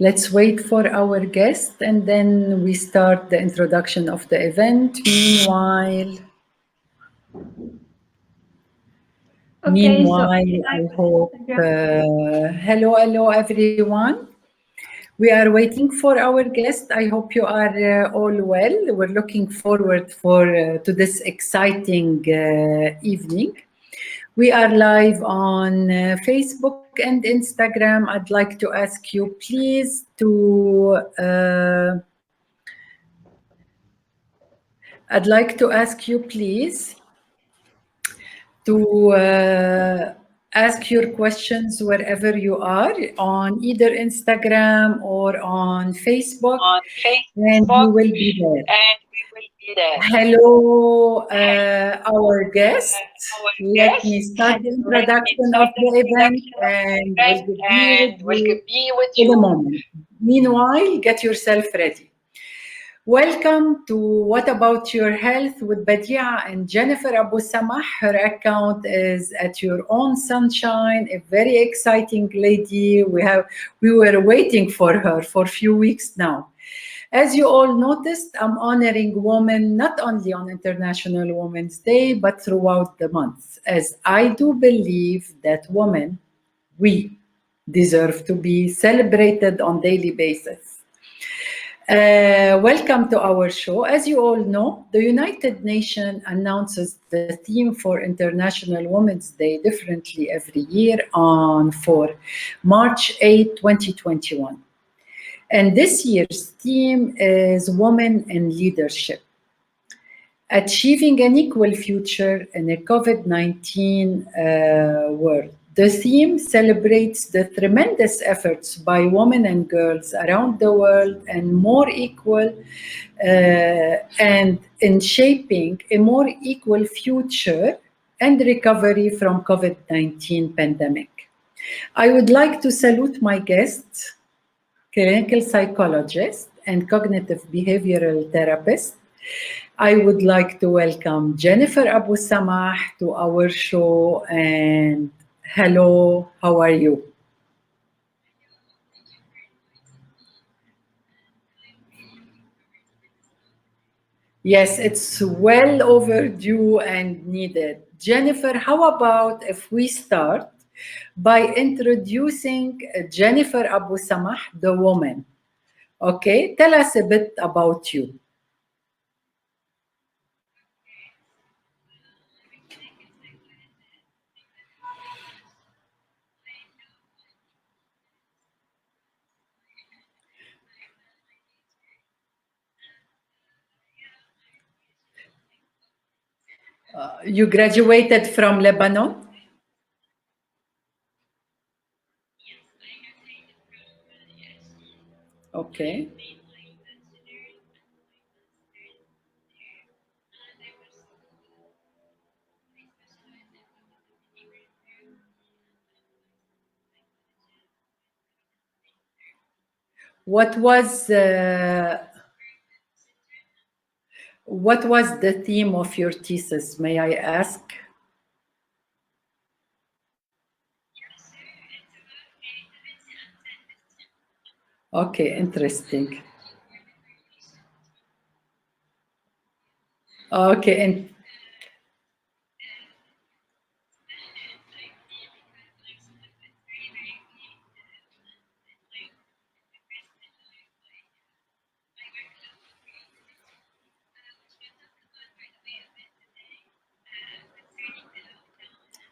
Let's wait for our guest and then we start the introduction of the event. Meanwhile, I hope, hello everyone. We are waiting for our guest. I hope you are all well. We're looking forward to this exciting evening. We are live on Facebook and Instagram. I'd like to ask you please to ask your questions wherever you are on either Instagram or on Facebook, and we will be there. Hello, our guest. Let me start the introduction of the event and we'll be with you in a moment. Meanwhile, get yourself ready. Welcome to What About Your Health with Badiaa and Jennifer Abou Samah. Her account is at Your Own Sunshine, a very exciting lady. We were waiting for her for a few weeks now. As you all noticed, I'm honoring women not only on International Women's Day, but throughout the month, as I do believe that women, we deserve to be celebrated on a daily basis. Welcome to our show. As you all know, the United Nations announces the theme for International Women's Day differently every year for March 8, 2021. And this year's theme is Women in Leadership, Achieving an Equal Future in a COVID-19 world. The theme celebrates the tremendous efforts by women and girls around the world and more equal and in shaping a more equal future and recovery from COVID-19 pandemic. I would like to salute my guests, clinical psychologist and cognitive behavioral therapist. I would like to welcome Jennifer Abou Samah to our show. And hello, how are you? Yes, it's well overdue and needed. Jennifer, how about if we start by introducing Jennifer Abou Samah, the woman? Okay, tell us a bit about you. You graduated from Lebanon? Okay. What was the theme of your thesis, may I ask? Okay, interesting. Okay, and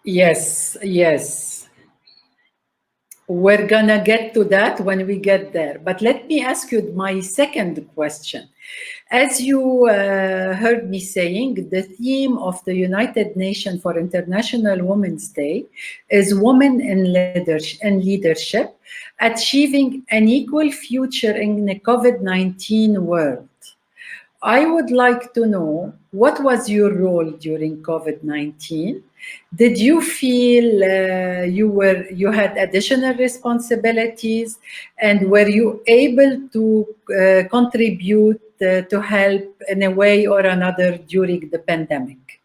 yes, yes. We're gonna get to that when we get there. But let me ask you my second question. As you heard me saying, the theme of the United Nations for International Women's Day is Women in Leadership, Achieving an Equal Future in a COVID-19 world. I would like to know, what was your role during COVID-19? Did you feel you had additional responsibilities, and were you able to contribute to help in a way or another during the pandemic?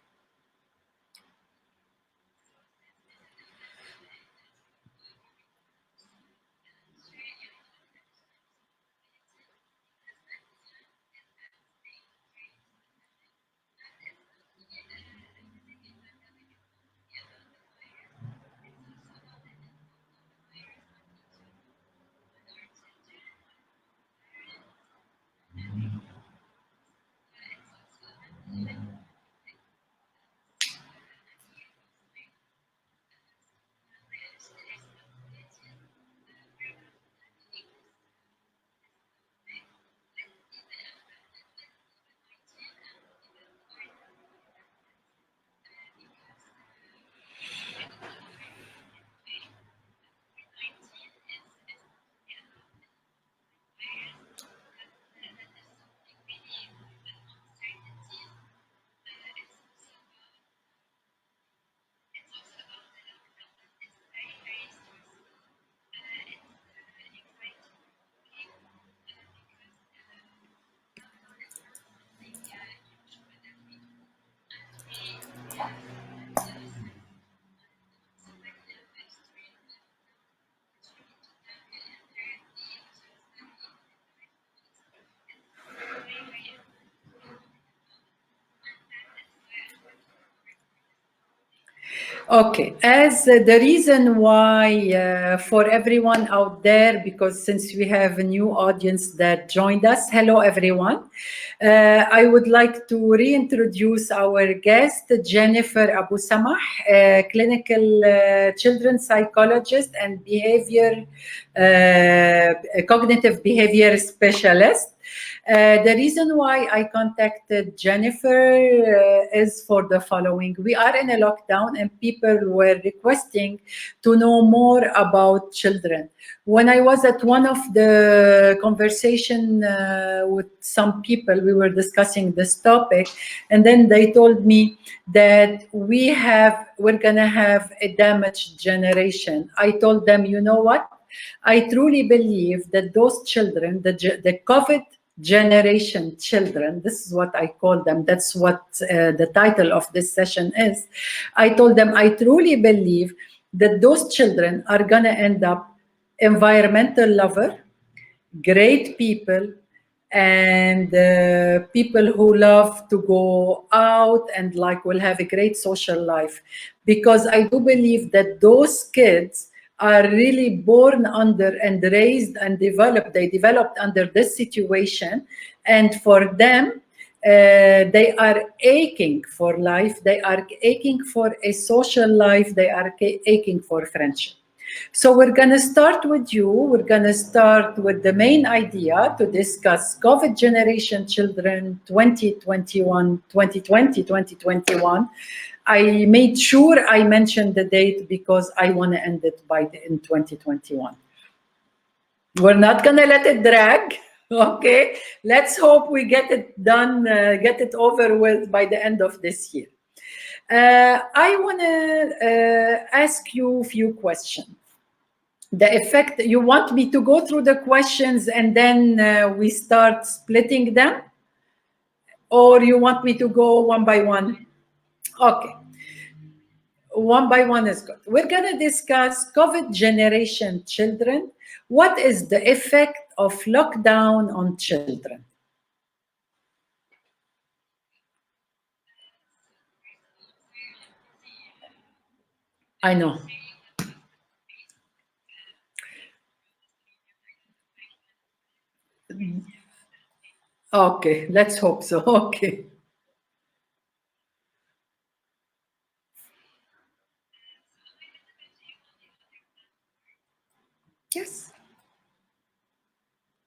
Okay, as the reason why for everyone out there, because since we have a new audience that joined us, hello everyone. I would like to reintroduce our guest, Jennifer Abou Samah, a clinical children's psychologist and cognitive behavior specialist. The reason why I contacted Jennifer is for the following. We are in a lockdown and people were requesting to know more about children. When I was at one of the conversation with some people, we were discussing this topic, and then they told me that we're gonna have a damaged generation. I told them, you know what? I truly believe that those children, the COVID generation children, this is what I call them, that's what the title of this session is. I told them I truly believe that those children are going to end up environmental lover, great people, and people who love to go out and like will have a great social life, because I do believe that those kids are really born under and raised and developed under this situation, and for them they are aching for life, they are aching for a social life, they are aching for friendship. So we're going to start with you. We're going to start with the main idea to discuss COVID generation children 2021, 2020, 2021. I made sure I mentioned the date because I want to end it in 2021. We're not going to let it drag. Okay, let's hope we get it done, get it over with by the end of this year. I want to ask you a few questions. The effect, you want me to go through the questions and then we start splitting them? Or you want me to go one by one? Okay. One by one is good. We're going to discuss COVID generation children. What is the effect of lockdown on children? I know. Okay, let's hope so. Okay. Yes.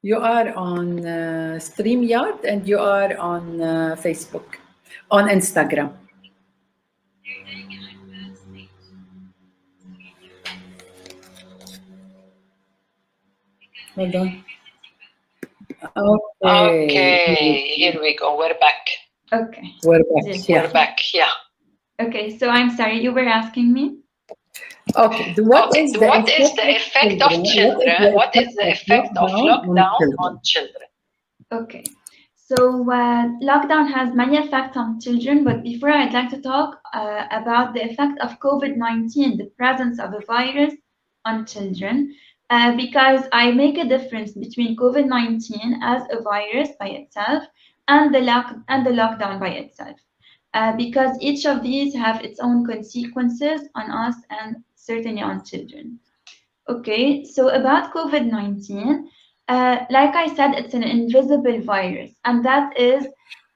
You are on StreamYard and you are on Facebook, on Instagram. Hold on. Okay, here we go. We're back. Okay. We're back. Yeah. We're back. Yeah. Okay, so I'm sorry, you were asking me? Okay. What is the effect of children? What is the effect of lockdown on children? Okay. So lockdown has many effects on children, but before I'd like to talk about the effect of COVID-19, the presence of a virus on children, because I make a difference between COVID-19 as a virus by itself and the lockdown by itself, because each of these have its own consequences on us and certainly on children. Okay, so about COVID-19, like I said, it's an invisible virus, and that is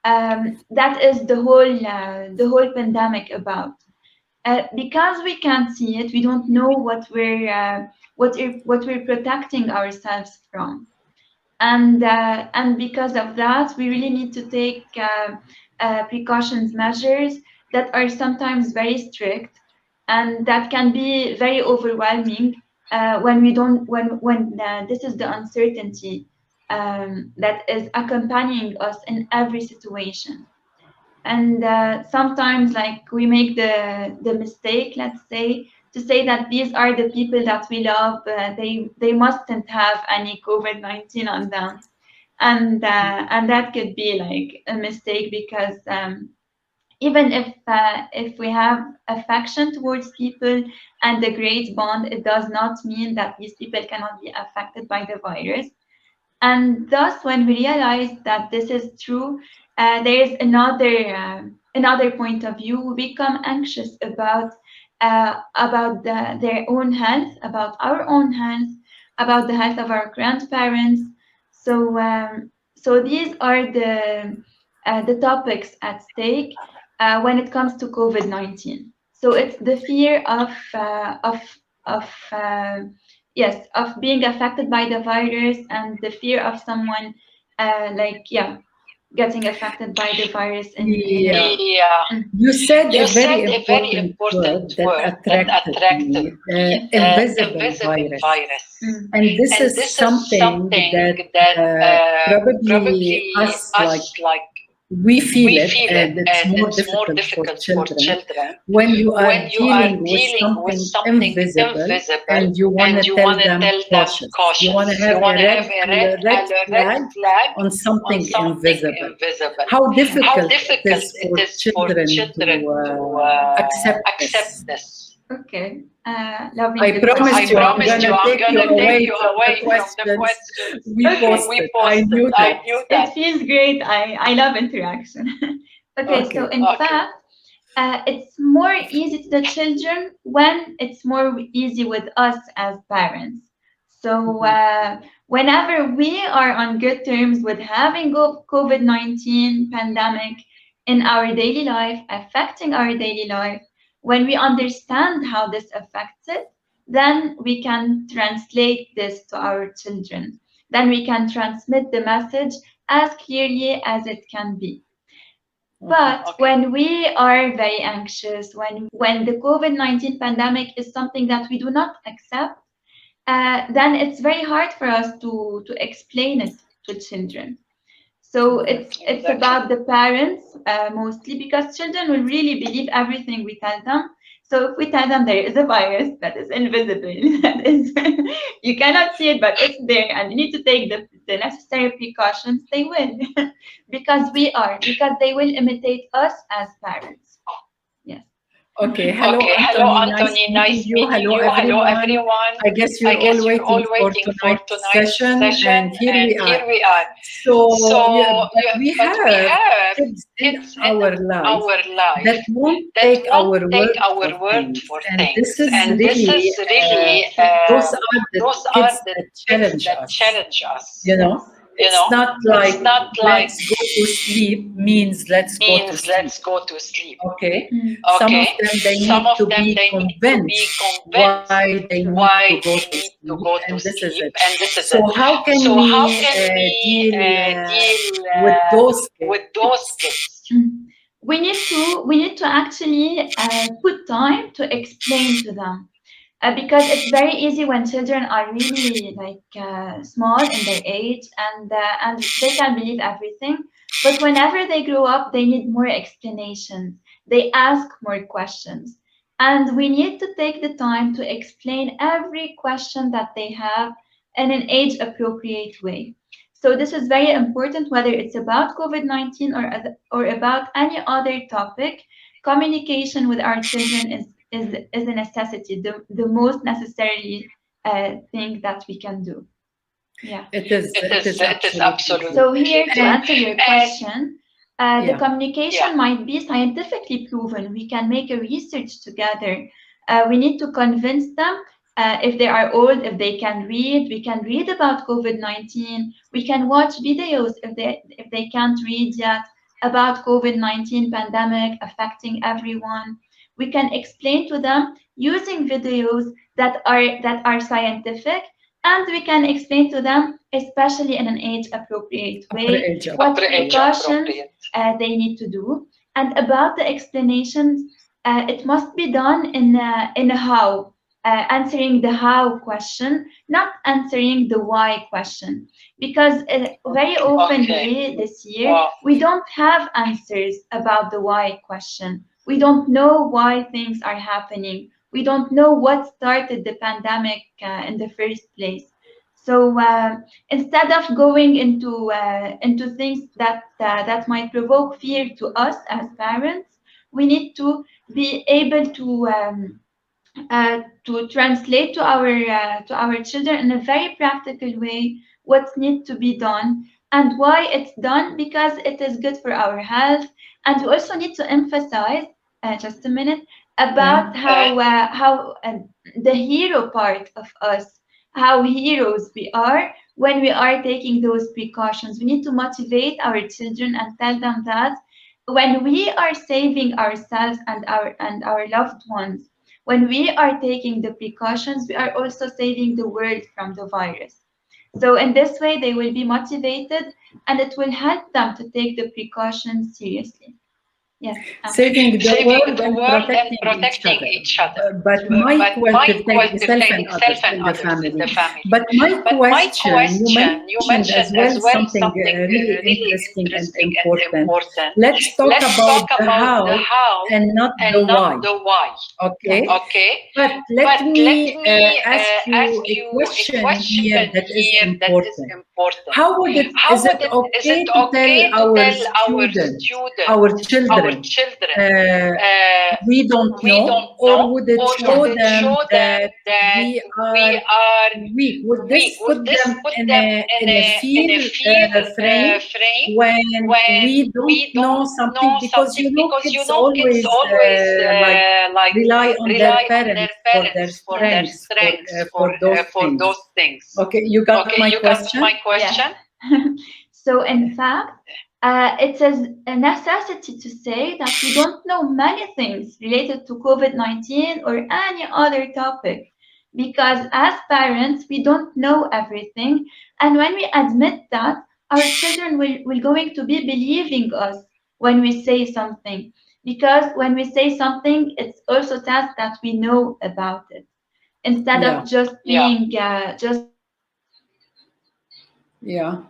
the whole pandemic about. Because we can't see it, we don't know what we're protecting ourselves from, and because of that, we really need to take precautions measures that are sometimes very strict, and that can be very overwhelming when we don't when this is the uncertainty that is accompanying us in every situation. And sometimes, like, we make the mistake, let's say, to say that these are the people that we love, they mustn't have any COVID-19 on them, and that could be like a mistake, because even if we have affection towards people and a great bond, it does not mean that these people cannot be affected by the virus. And thus, when we realize that this is true, there is another point of view. We become anxious about about their own health, about our own health, about the health of our grandparents. So so these are the topics at stake when it comes to COVID-19. So it's the fear of yes, of being affected by the virus, and the fear of someone getting affected by the virus. You said a very important word that attracted me, invisible virus. And this is something that probably us, like, we feel it, and it's more difficult for children when you are dealing with something invisible and you want to tell them cautious. You want to have a red flag on something invisible. How difficult it is for children to accept this. Okay. I promise you, I'm going to take you away from the questions we posted. I knew that. It feels great. I love interaction. Okay, so in fact, it's more easy to the children when it's more easy with us as parents. So whenever we are on good terms with having COVID-19 pandemic in our daily life, affecting our daily life, when we understand how this affects it, then we can translate this to our children. Then we can transmit the message as clearly as it can be. But when we are very anxious, when the COVID-19 pandemic is something that we do not accept, then it's very hard for us to explain it to children. So it's about the parents mostly, because children will really believe everything we tell them. So if we tell them there is a virus that is invisible, that is you cannot see it, but it's there, and you need to take the necessary precautions, they will, because they will imitate us as parents. Yes. Okay, hello Anthony, nice meeting you. Hello everyone. I guess you're all waiting for tonight's session, and here we are. So we have kids in our lives that won't take our word for things. And this is really those are the kids that challenge us. You know? It's not like let's go to sleep means let's go to sleep. Okay? Some of them, they need to be convinced why they need to go to sleep. And this is it. So how can we deal with those kids? We need to actually put time to explain to them. Because it's very easy when children are really small in their age, and they can believe everything. But whenever they grow up, they need more explanations. They ask more questions, and we need to take the time to explain every question that they have in an age-appropriate way. So this is very important, whether it's about COVID-19 or about any other topic. Communication with our children is a necessity, the most necessary thing that we can do. Yeah, it is absolutely. So here, to answer your question, the communication might be scientifically proven. We can make a research together. We need to convince them. If they are old, if they can read, we can read about COVID-19. We can watch videos if they can't read yet about COVID-19 pandemic affecting everyone. We can explain to them using videos that are scientific, and we can explain to them, especially in an age-appropriate way, what precautions they need to do. And about the explanations, it must be done in a how. Answering the how question, not answering the why question, because very often this year we don't have answers about the why question. We don't know why things are happening. We don't know what started the pandemic in the first place. So instead of going into things that might provoke fear to us as parents, we need to be able to translate to our children in a very practical way what needs to be done and why it's done, because it is good for our health. And we also need to emphasize, just a minute, about how the hero part of us, how heroes we are when we are taking those precautions. We need to motivate our children and tell them that when we are saving ourselves and our loved ones, when we are taking the precautions, we are also saving the world from the virus. So in this way, they will be motivated, and it will help them to take the precautions seriously. Yes. Saving the world and protecting each other. But my question, self and others in the family. But my question, you mentioned as well something really interesting and important. Let's talk about the how and not the why. Okay. But let me ask you a question here that is important. How would is it okay to tell our students, our children, we don't know, or would it show them that we are weak? Would this put them in a fear frame when we don't know something? Because kids always like rely on their parents for their strengths for those things. Okay, you got my question? Yeah. So in fact, it's a necessity to say that we don't know many things related to COVID-19 or any other topic, because as parents, we don't know everything. And when we admit that, our children will going to be believing us when we say something. Because when we say something, it's also says that we know about it, instead of just being just. Yeah.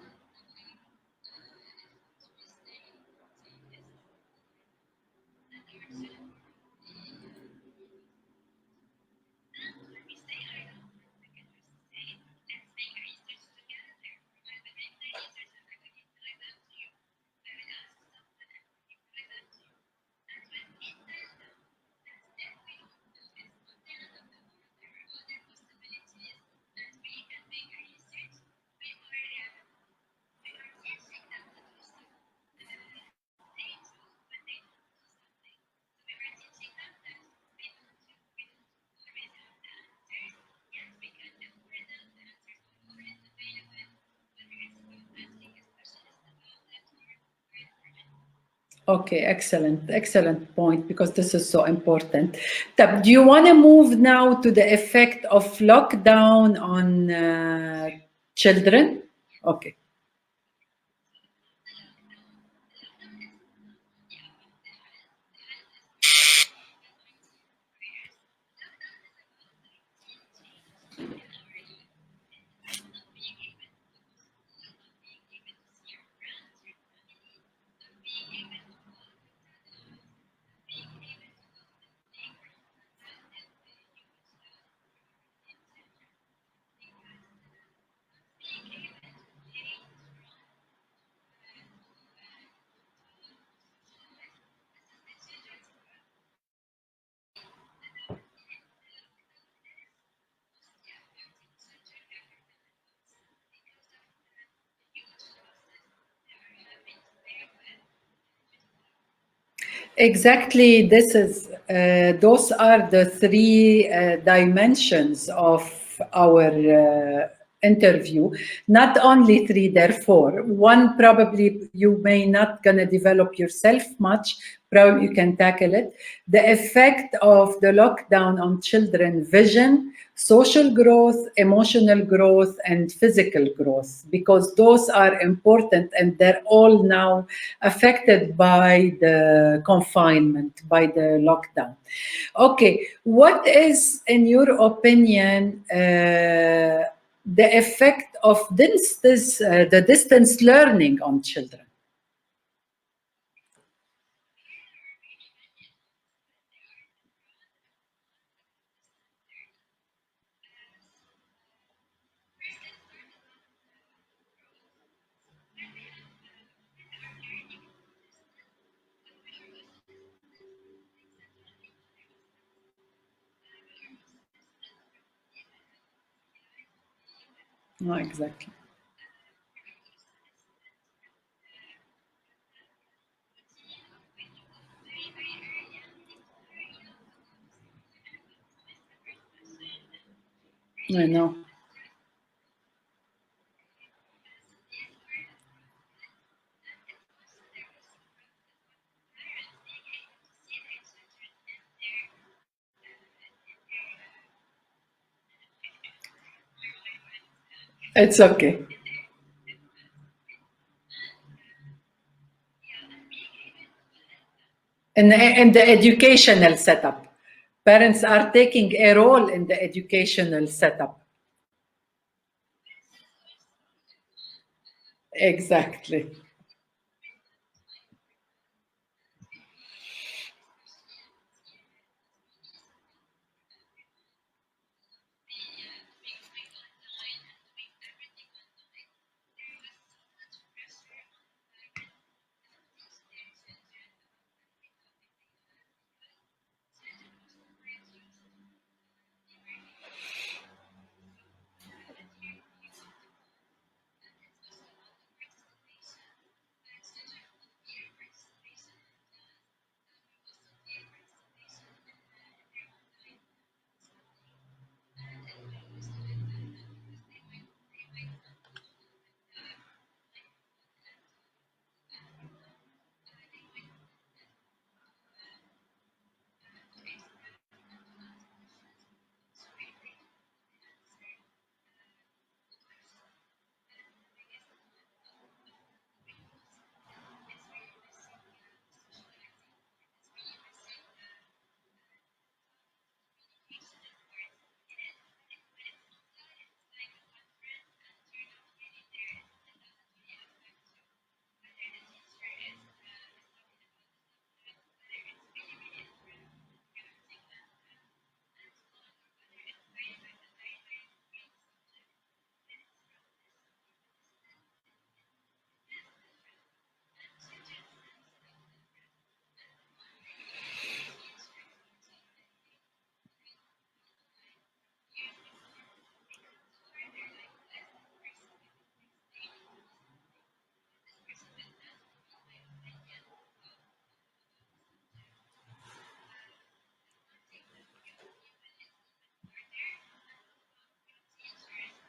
Okay, excellent point, because this is so important. Do you want to move now to the effect of lockdown on children? Okay. Exactly, those are the three dimensions of our interview. Not only three, therefore. One, probably you may not gonna develop yourself much, probably you can tackle it. The effect of the lockdown on children: vision, social growth, emotional growth, and physical growth, because those are important and they're all now affected by the confinement, by the lockdown. Okay, what is, in your opinion, the effect of the distance learning on children? No, exactly. I know. It's okay. In the educational setup, parents are taking a role in the educational setup. Exactly.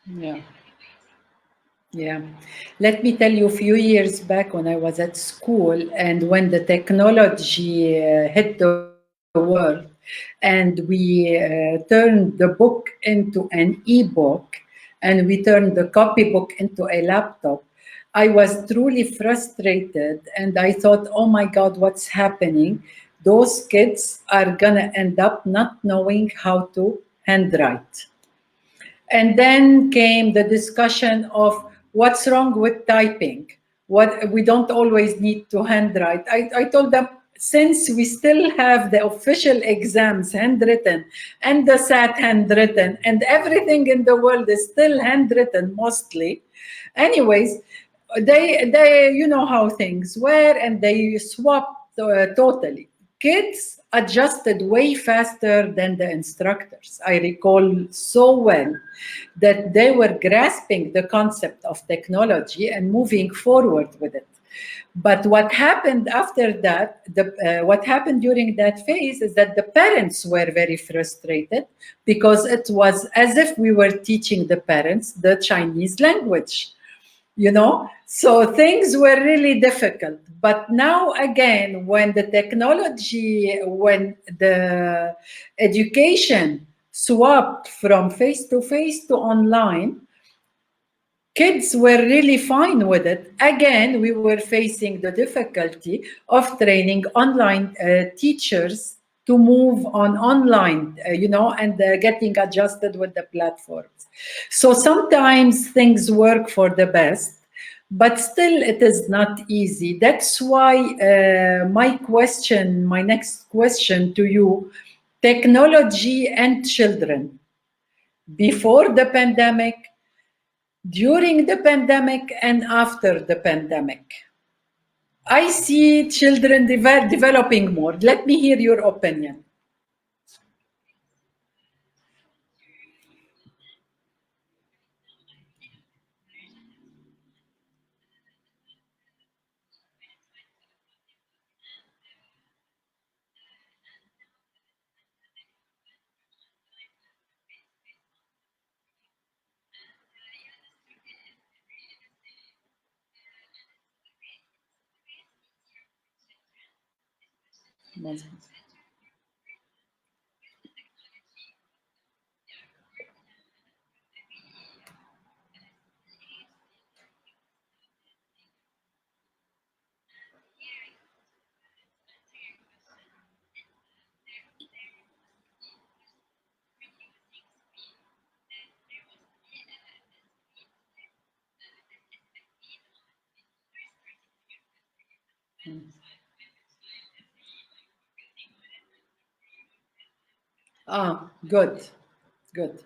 Yeah. Yeah. Let me tell you, a few years back when I was at school and when the technology hit the world and we turned the book into an e-book and we turned the copybook into a laptop, I was truly frustrated and I thought, oh my God, what's happening? Those kids are going to end up not knowing how to handwrite. And then came the discussion of what's wrong with typing. What we don't always need to handwrite. I told them, since we still have the official exams handwritten and the SAT handwritten and everything in the world is still handwritten mostly. Anyways, they you know how things were and they swapped totally. Kids adjusted way faster than the instructors. I recall so well that they were grasping the concept of technology and moving forward with it. But what happened after that, what happened during that phase is that the parents were very frustrated because it was as if we were teaching the parents the Chinese language. So things were really difficult. But now again, when the education swapped from face to face to online, kids were really fine with it. Again, we were facing the difficulty of training online teachers to move on online, and getting adjusted with the platforms. So sometimes things work for the best, but still it is not easy. That's why my next question to you, technology and children, before the pandemic, during the pandemic, and after the pandemic. I see children developing more. Let me hear your opinion. Good, good.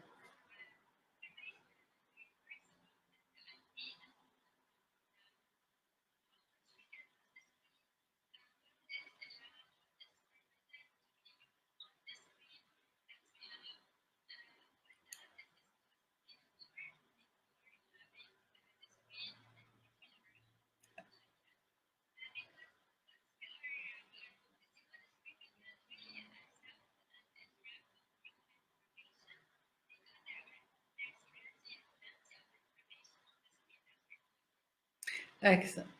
Excellent.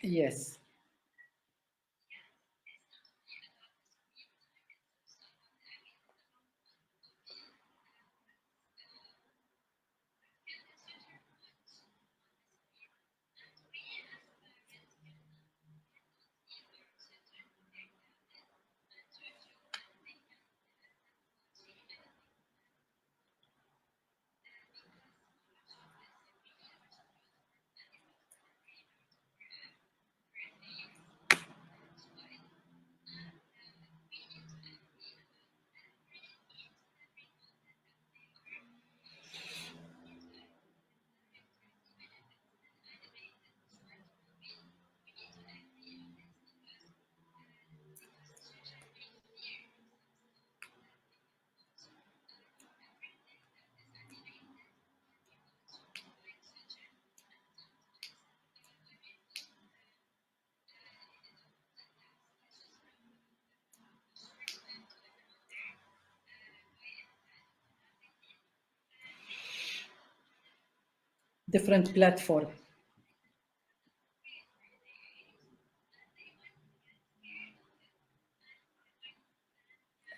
Yes. Different platform.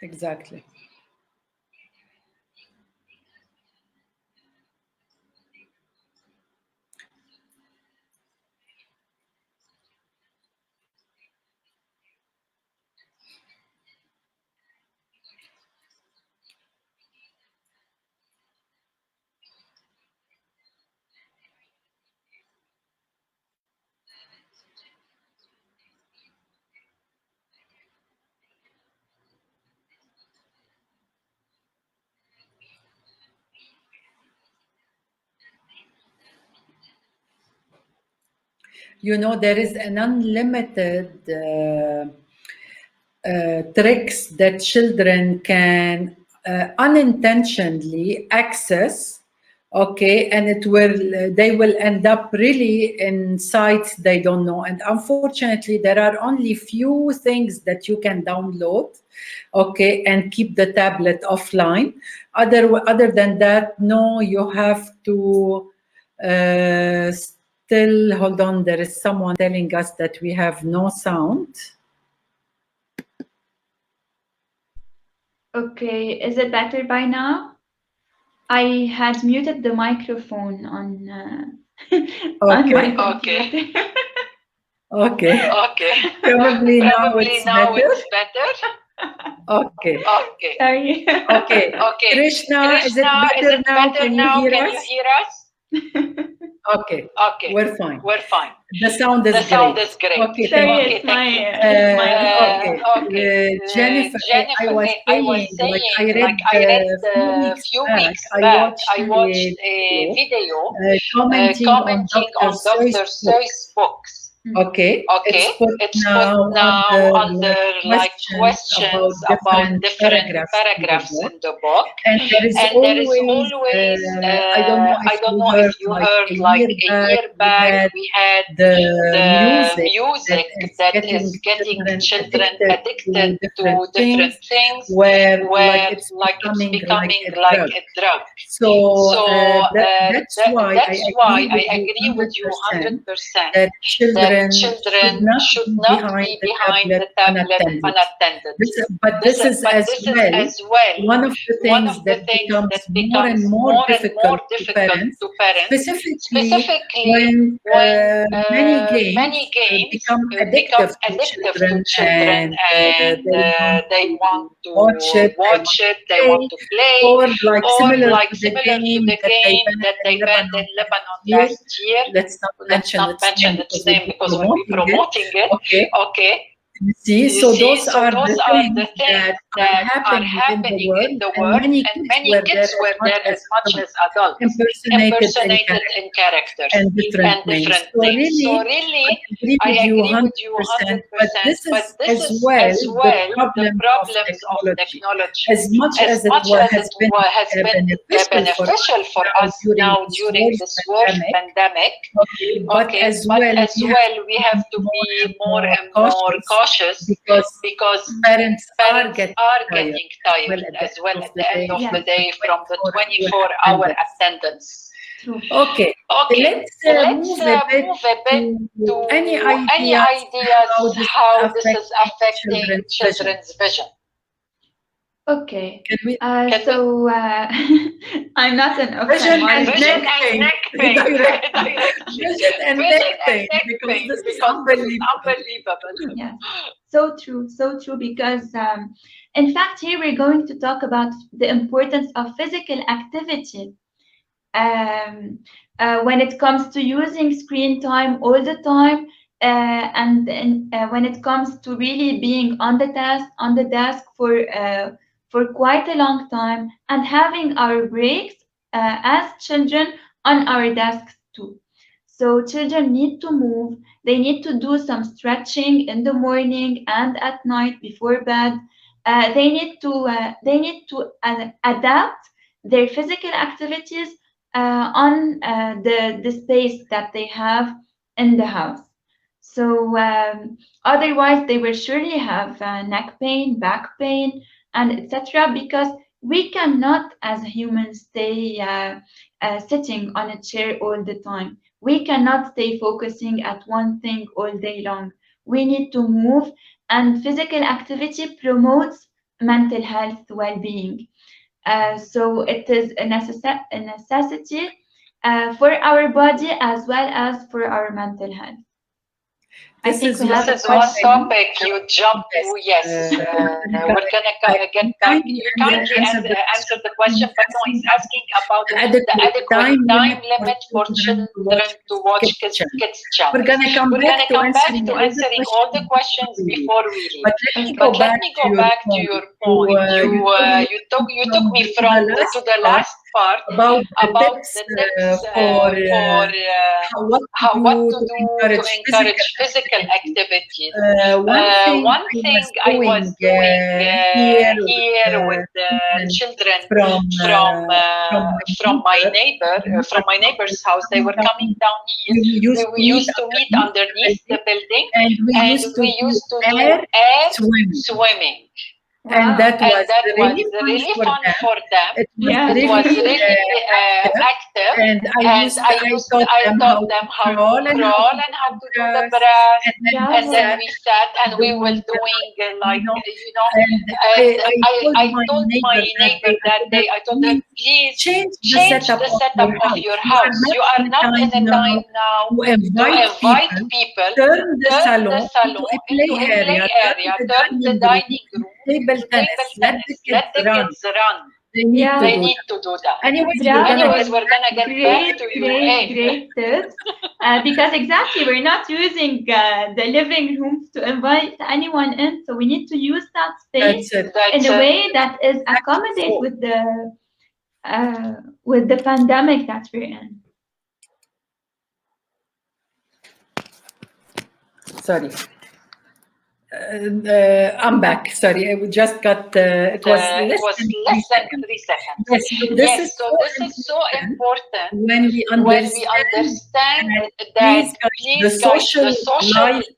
Exactly. You know, there is an unlimited tricks that children can unintentionally access, okay, and they will end up really in sites they don't know. And unfortunately, there are only few things that you can download, okay, and keep the tablet offline. Other than that, no, you have to still hold on. There is someone telling us that we have no sound. Okay, is it better by now? I had muted the microphone on Okay. Okay. Okay. Okay. Probably now Probably it's now better. it's better. Okay. Okay. Sorry. Okay. Okay. Krishna, is it Krishna, is better it now? better Can you now? hear Can us? you hear us? Okay. Okay. We're fine. We're fine. The sound is The sound great. is great. Okay, Sorry, thank you. it's my Okay. Okay. Jennifer, I was I was saying, like I saying, read like I read a few weeks back, I I watched watched a a video commenting on commenting Dr. on Dr. Seuss books. Seuss books. Okay, Okay, it's put it's put now now under like like questions about different paragraphs in the book. and there is always, I don't know I if don't you know heard, if you like heard, a like year a year back we had the the music that that is getting children addicted to to different things where like where it's like it's becoming becoming like a like drug. a drug. So So that's why I that's why agree I with you agree with you 100% 100% that that children should children not should be not behind be the behind tablet the tablet unattended. unattended. But this is But as this is well as well one of the one things of the that things becomes that more and becomes more more and difficult more to difficult parents, to parents, specifically specifically when many many games games become become addictive to addictive to children children and and they they want to watch it, watch it, they play, want to play, or like or similar like to the similar to game the that they game banned that in they banned Lebanon in Lebanon last year. last year. Let's not Let's mention not its name mention because its we'll name be because we'll be promoting it. promoting it. Okay. Okay. You see, You so see, those so are those the are things the things that are that are happening in the happening world, in the and world, many and kids many were there kids were there as much as adults, impersonated in characters and different names. So really, I I agree with you agree with you 100%, 100%. but this But is this as is well as the well the problems of problems of technology. technology. As much as it has been beneficial for us now during this worst pandemic, but as well we have to be more and more cautious because parents are are getting getting tired as well at the end of the day from the 24-hour attendance. True. Okay. Let's move a bit to any ideas how this is affecting children's vision. Okay. Can we? So I'm not an ophthalmologist. Vision and neck pain. Vision and neck pain, because this is unbelievable. Yes, so true, because in fact here we're going to talk about the importance of physical activity when it comes to using screen time all the time, and when it comes to really being on the desk for quite a long time and having our breaks as children on our desks too. So children need to move. They need to do some stretching in the morning and at night before bed. They need to adapt their physical activities on the space that they have in the house. So otherwise, they will surely have neck pain, back pain, and etc. Because we cannot, as humans, stay sitting on a chair all the time. We cannot stay focusing at one thing all day long. We need to move, and physical activity promotes mental health well-being. So it is a necessity for our body as well as for our mental health. This is one topic you jump to. Yes, we're gonna get back. You kindly answer the question, but no, he's asking about the adequate time limit for children to watch kids channels. We're gonna come back to answering all the questions before we leave. But let me go back to your point. You took me from to the last part about the tips for what to do to encourage physical activities. One thing I was doing here with the children from my neighbor's house. They were coming down here. We used to meet underneath the building, and we used to do air swimming. And that was really fun for them. It was Yeah. really active. And I taught them how to crawl and how to do the breath. and then we sat and we were doing and I told my neighbor that day, I told her, please change the setup of your house. You are not in a time now to invite people, turn the salon into a play area, turn the dining room, table tennis, let the kids run. They need to do that. Anyways, we're gonna get back to you. Great tips. Because exactly, we're not using the living rooms to invite anyone in, so we need to use that space in a way that is accommodate with the pandemic that we're in. Sorry. I'm back. Sorry, I just got. It was less than 3 seconds. Yes, this is so important when we understand that the social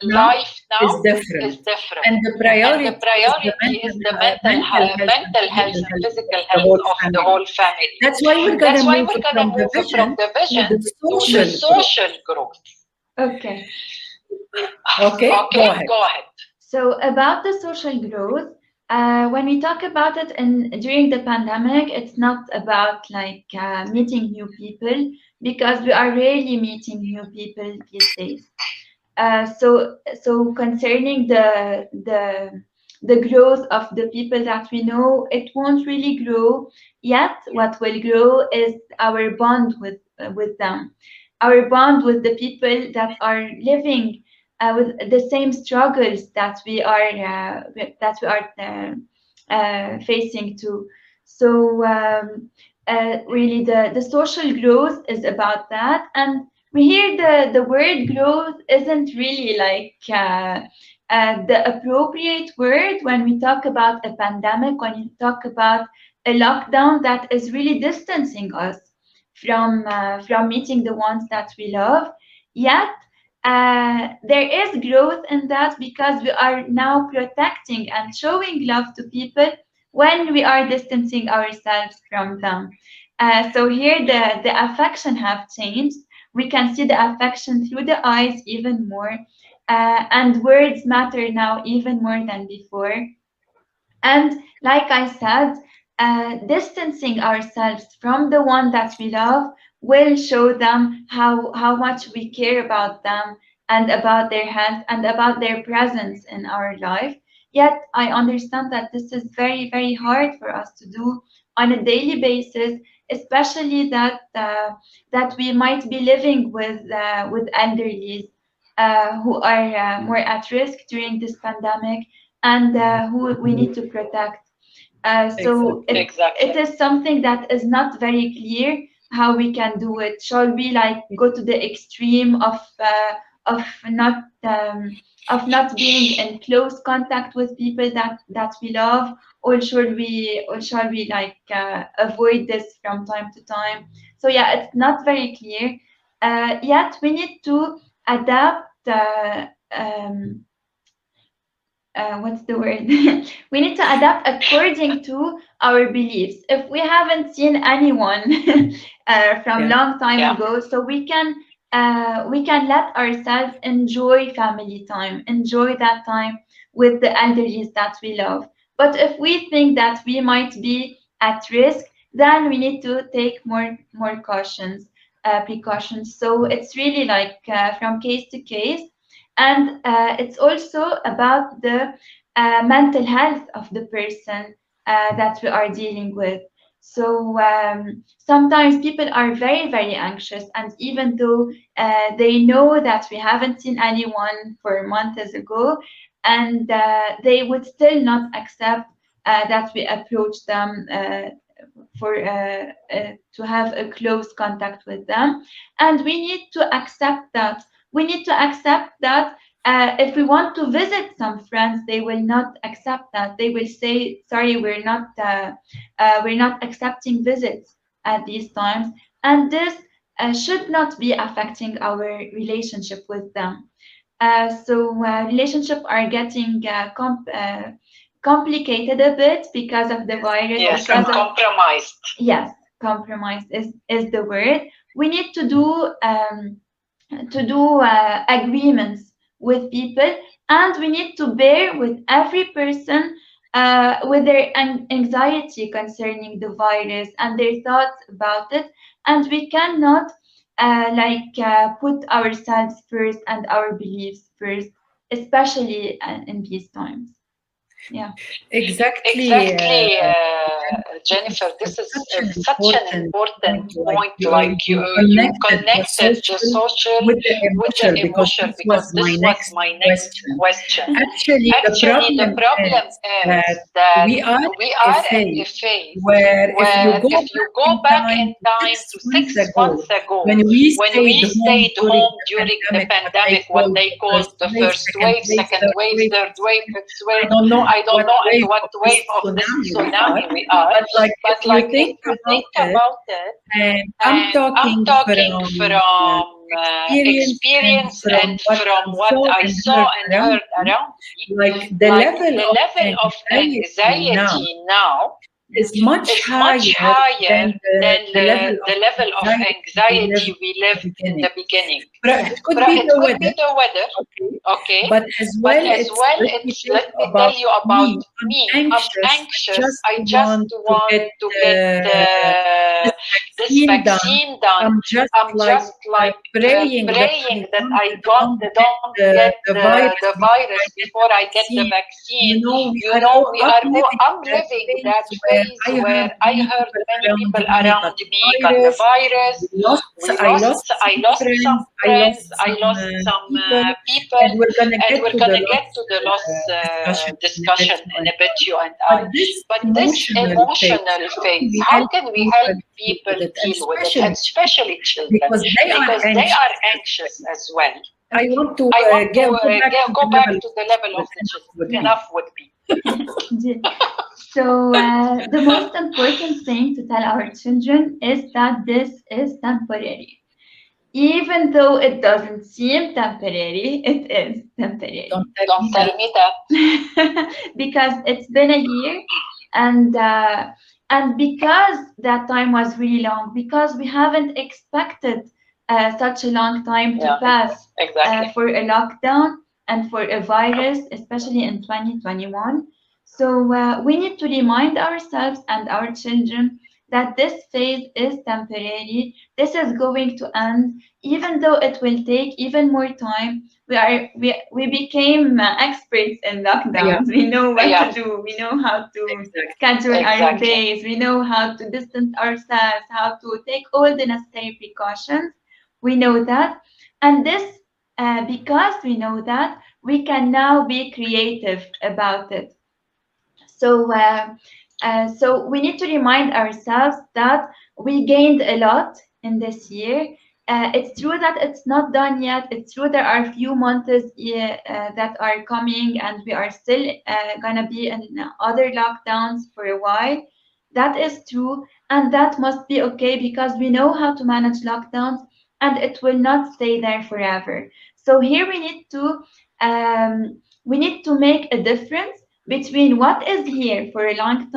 life now is different, and the priority is the mental health and physical health of the whole family. That's why we're going to move from the vision to the social growth. Okay. Okay, go ahead. So about the social growth, when we talk about it during the pandemic, it's not about like meeting new people, because we are rarely meeting new people these days. So concerning the growth of the people that we know, it won't really grow yet. What will grow is our bond with them, our bond with the people that are living with the same struggles that we are facing too. So really, the social growth is about that, and we hear the word growth isn't really like the appropriate word when we talk about a pandemic, when you talk about a lockdown that is really distancing us from meeting the ones that we love. Yet there is growth in that, because we are now protecting and showing love to people when we are distancing ourselves from them. So here the affection have changed. We can see the affection through the eyes even more, and words matter now even more than before. And like I said, distancing ourselves from the one that we love will show them how much we care about them and about their health and about their presence in our life. Yet I understand that this is very, very hard for us to do on a daily basis, especially that we might be living with elderlies who are more at risk during this pandemic, and who we need to protect. So it is something that is not very clear how we can do it. Shall we like go to the extreme of not being in close contact with people that we love, or shall we like avoid this from time to time? So yeah, it's not very clear. Yet we need to adapt. What's the word? We need to adapt according to our beliefs. If we haven't seen anyone from long time ago, so we can let ourselves enjoy family time, enjoy that time with the elderly that we love. But if we think that we might be at risk, then we need to take more precautions. So it's really like from case to case. And it's also about the mental health of the person that we are dealing with. So sometimes people are very, very anxious, and even though they know that we haven't seen anyone for months ago, and they would still not accept that we approach them to have a close contact with them. And we need to accept that. We need to accept that if we want to visit some friends, they will not accept that. They will say, "Sorry, we're not accepting visits at these times," and this should not be affecting our relationship with them. So relationships are getting complicated a bit because of the virus. Yes, compromised. Yes, compromised is the word. We need to do agreements with people, and we need to bear with every person with their anxiety concerning the virus and their thoughts about it. And we cannot put ourselves first and our beliefs first, especially in these times. Yeah, exactly. Jennifer, this is such an important point. Like you connected the social with the emotion, because this was my next question. Actually, the problem is that we are at a phase where if you go back in time to 6 months ago, when we stayed home during the pandemic, what they called the first wave, second wave, third wave, fifth wave, I don't know at what wave of this tsunami we are. But if you think about it, and I'm talking from experience and from what I saw and heard around me, like the level of anxiety now is much higher than the level of anxiety we lived in the beginning. It could be the weather, okay, but as well, let me tell you about me. I'm anxious. I just want to get this vaccine done. I'm just like praying that I don't get the virus before I get the vaccine. I'm living that phase where I heard many people around me got the virus. I lost some friends. I lost some people, and we're gonna get to the loss discussion in a bit, you and I. But this emotional phase, how can we help people deal with it, and especially children, because they are anxious as well. I want to go back to the level of the children. Enough would be. So the most important thing to tell our children is that this is temporary. Even though it doesn't seem temporary, it is temporary. Don't tell me that. Because it's been a year, and because that time was really long, because we haven't expected such a long time to pass for a lockdown and for a virus, especially in 2021. So we need to remind ourselves and our children that this phase is temporary. This is going to end, even though it will take even more time. We became experts in lockdowns. We know what to do. We know how to schedule our days. We know how to distance ourselves, how to take all the necessary precautions. We know that, and this because we know that, we can now be creative about it. So we need to remind ourselves that we gained a lot in this year. It's true that it's not done yet. It's true there are a few months that are coming, and we are still gonna be in other lockdowns for a while. That is true, and that must be okay, because we know how to manage lockdowns, and it will not stay there forever. So here we need to make a difference between what is here for a long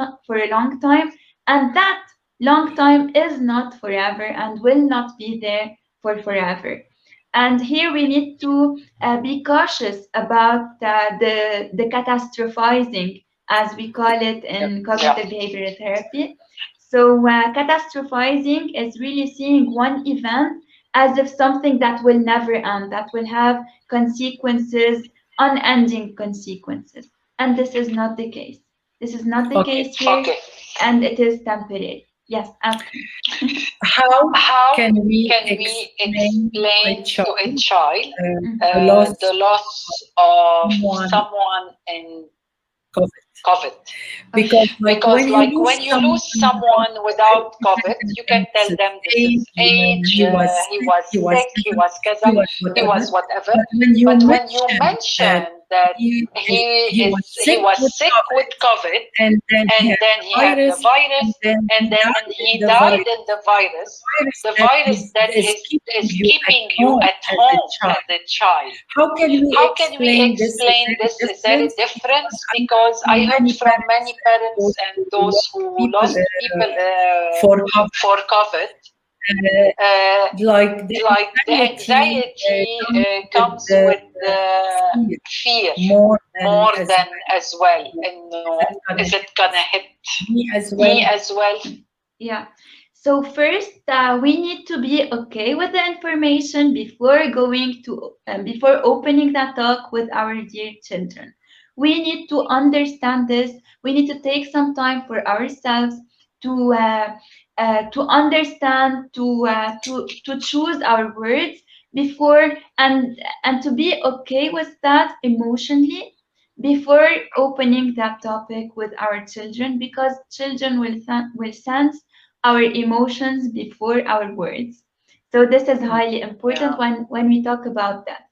time, and that long time is not forever and will not be there for forever. And here we need to be cautious about the catastrophizing, as we call it in cognitive behavioral therapy. So catastrophizing is really seeing one event as if something that will never end, that will have consequences, unending consequences. And this is not the case. This is not the case here, and it is temporary. Yes, ask me. How can we explain to a child the loss of someone in COVID? Because when you lose someone without COVID, you can tell them this is age, he was sick, he was kaza, he was whatever. But when you mention he he was sick with COVID, and then he had the virus, and then he died in the virus. The virus that is keeping you at home as a child. How can we explain this? Is there a difference? Because I heard from many parents and those who lost people for COVID. Like the anxiety comes with fear more than as well. And is it gonna hit me as well? Yeah. So first, we need to be okay with the information before going to before opening that talk with our dear children. We need to understand this. We need to take some time for ourselves to understand, to choose our words before, and to be okay with that emotionally before opening that topic with our children, because children will sense our emotions before our words. So this is highly important when we talk about that.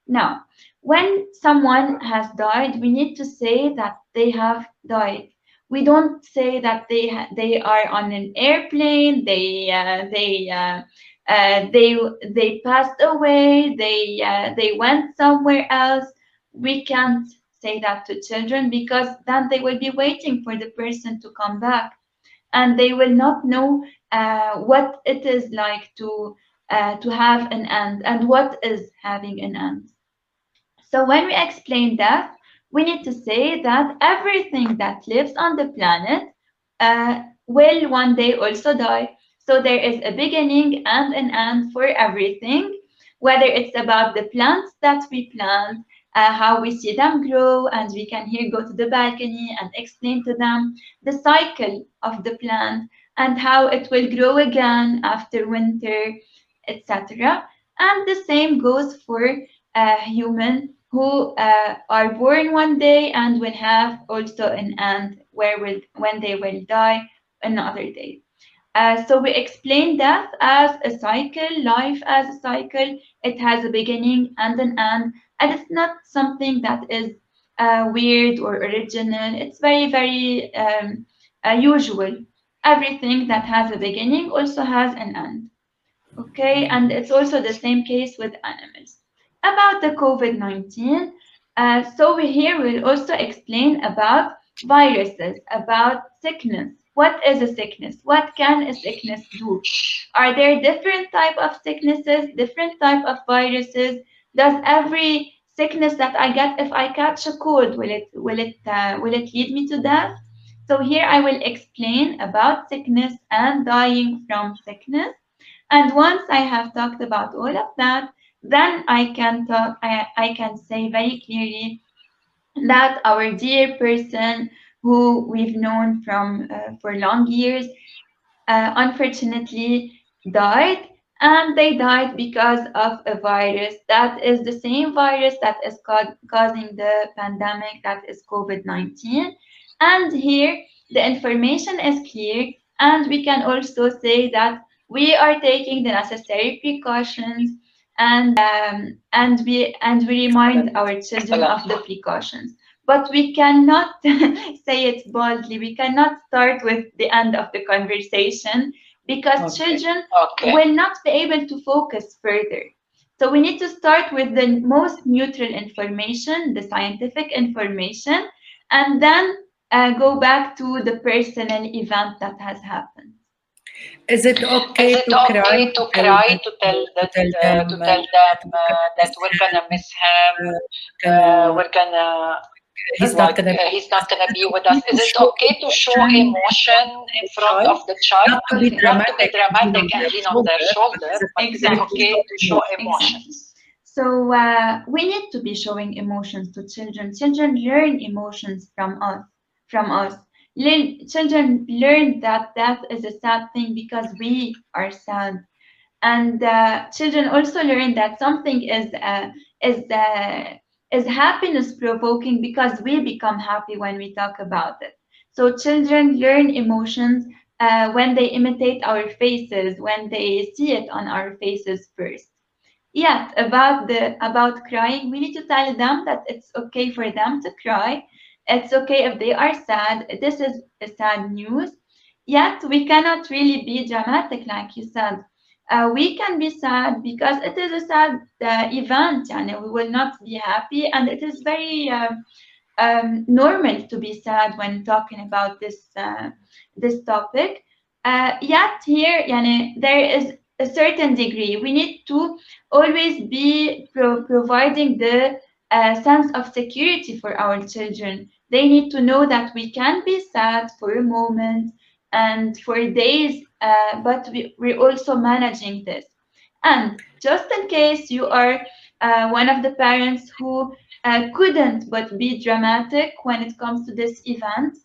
Now, when someone has died, we need to say that they have died. We don't say that they are on an airplane, they passed away, they went somewhere else. We can't say that to children, because then they will be waiting for the person to come back, and they will not know what it is like to have an end, and what is having an end. So when we explain that, we need to say that everything that lives on the planet will one day also die. So there is a beginning and an end for everything, whether it's about the plants that we plant, how we see them grow, and we can here go to the balcony and explain to them the cycle of the plant and how it will grow again after winter, etc. And the same goes for human who are born one day and will have also an end when they will die another day. So we explain death as a cycle, life as a cycle. It has a beginning and an end, and it's not something that is weird or original. It's very, very usual. Everything that has a beginning also has an end. Okay, and it's also the same case with animals. About the COVID-19, so here we'll also explain about viruses, about sickness. What is a sickness? What can a sickness do? Are there different type of sicknesses, different type of viruses? Does every sickness that I get, if I catch a cold, will it lead me to death? So here I will explain about sickness and dying from sickness. And once I have talked about all of that, then I can say very clearly that our dear person who we've known from for long years unfortunately died, and they died because of a virus that is the same virus that is causing the pandemic, that is COVID-19. And here the information is clear, and we can also say that we are taking the necessary precautions, and we remind our children of the precautions. But we cannot say it boldly. We cannot start with the end of the conversation, because children will not be able to focus further. So we need to start with the most neutral information, the scientific information, and then go back to the personal event that has happened. Is it okay to cry to tell them that we're gonna miss him? We're gonna. He's not gonna be with us. Is it okay to show emotion in front of the child? Not to be dramatic and lean on their shoulder, but is it okay to show emotions? So we need to be showing emotions to children. Children learn emotions from us. Children learn that death is a sad thing because we are sad, and children also learn that something is happiness provoking because we become happy when we talk about it. So children learn emotions when they imitate our faces, when they see it on our faces first. Yet about crying, we need to tell them that it's okay for them to cry. It's okay if they are sad. This is a sad news. Yet we cannot really be dramatic, like you said. We can be sad because it is a sad event, and we will not be happy, and it is very normal to be sad when talking about this topic. Yet here, yani, there is a certain degree. We need to always be providing the sense of security for our children. They need to know that we can be sad for a moment and for days, but we're also managing this. And just in case you are one of the parents who couldn't but be dramatic when it comes to this event,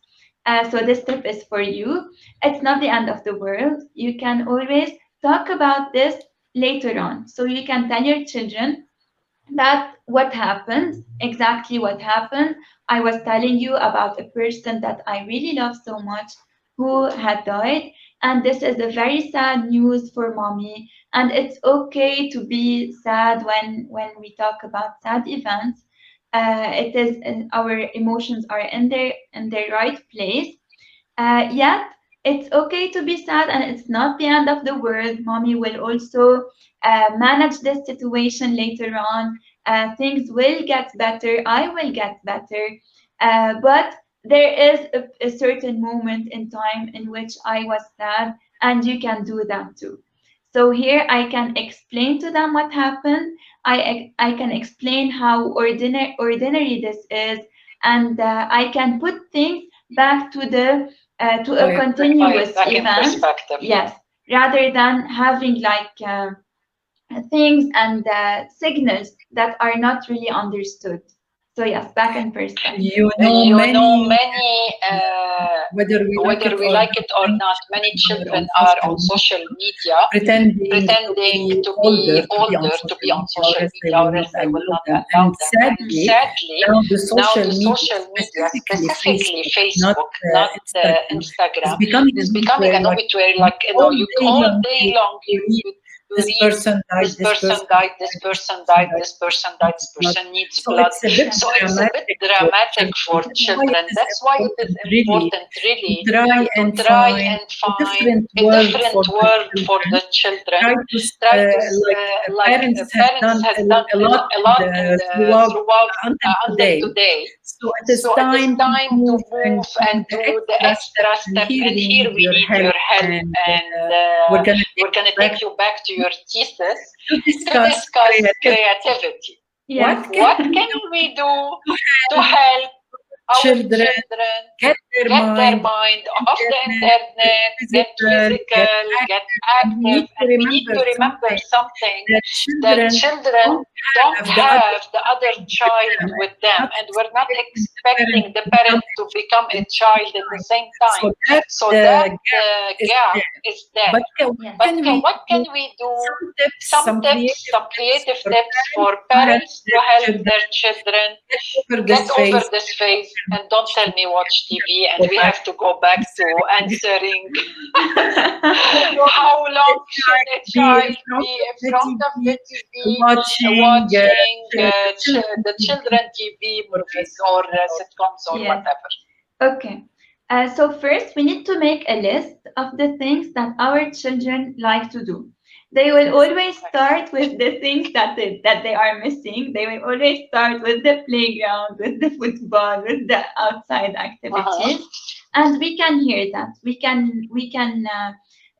so this tip is for you. It's not the end of the world. You can always talk about this later on. So you can tell your children that what happened, exactly what happened. I was telling you about a person that I really love so much who had died. And this is a very sad news for mommy. And it's okay to be sad when we talk about sad events. It is our emotions are in their right place. Yet it's okay to be sad, and it's not the end of the world. Mommy will also manage this situation later on. Things will get better. I will get better. But there is a certain moment in time in which I was sad, and you can do that too. So here I can explain to them what happened. I can explain how ordinary this is, and I can put things back to a continuous event. Yes, rather than having like things and signals that are not really understood. So yes, back in perspective. You know many whether we like it or not, many children are on social media pretending to be older, to be on social media, or else they will not allow them. And sadly, now the social media, specifically Facebook, not Instagram, is becoming a habit where, like, you know, you all day long you this person died, this person died, this person died, this person died, this person needs blood. So it's a bit dramatic for children. That's why it is important, really, to try and find a different world for the children. Try to, like parents have done a lot throughout until today. So it is time to move and do the extra step. And here we need your help. And we're gonna take you back to your thesis to discuss creativity. Yes. What can we do to help our children get their mind off the internet, get physical, get active? And we need to remember something, that children don't have the other child with them, and we're not expecting the parent to become a child at the same time. So that gap is there. But what can we do? Some tips, some creative tips for parents to help their children get over this phase. And don't tell me watch TV, and we have to go back to answering how long should a child be in front of the TV watching the children TV movies or sitcoms or whatever. Okay. So first, we need to make a list of the things that our children like to do. They will always start with the things that they are missing. They will always start with the playground, with the football, with the outside activities. And we can hear that. We can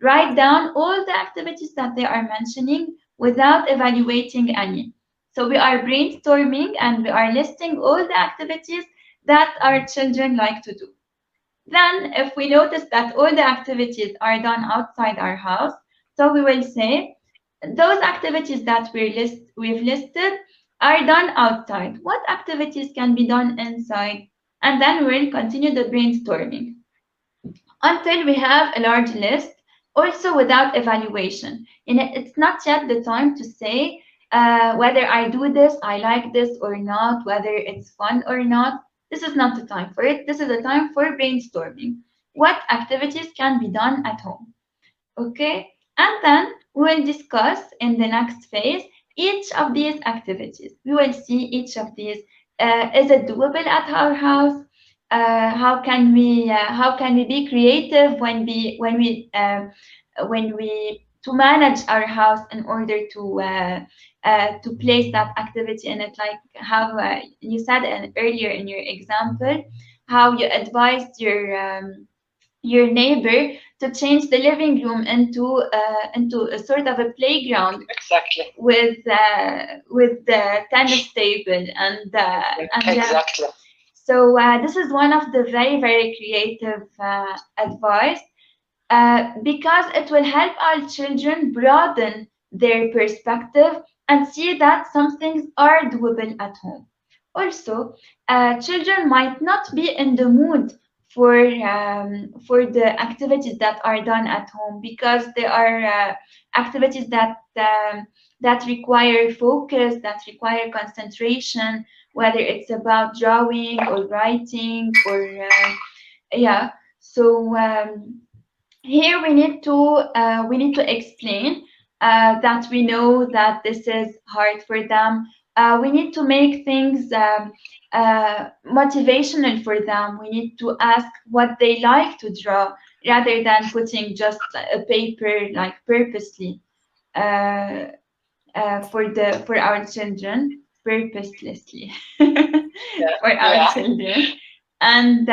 write down all the activities that they are mentioning without evaluating any. So we are brainstorming and we are listing all the activities that our children like to do. Then, if we notice that all the activities are done outside our house, so we will say, those activities that we've listed are done outside. What activities can be done inside? And then we'll continue the brainstorming until we have a large list, also without evaluation. And it's not yet the time to say whether I do this, I like this or not, whether it's fun or not. This is not the time for it. This is the time for brainstorming. What activities can be done at home? Okay? And then we'll discuss in the next phase each of these activities. We will see each of these. Is it doable at our house? How can we be creative when we to manage our house in order to place that activity in it, like how you said earlier in your example, how you advised your neighbor to change the living room into a sort of a playground, exactly, with the tennis table and exactly. So this is one of the very, very creative advice, because it will help our children broaden their perspective and see that some things are doable at home. Also, children might not be in the mood for the activities that are done at home, because there are activities that require focus, that require concentration, whether it's about drawing or writing or yeah. So here we need to explain that we know that this is hard for them. We need to make things motivational for them. We need to ask what they like to draw, rather than putting just a paper like purposely for our children, purposelessly for our children. And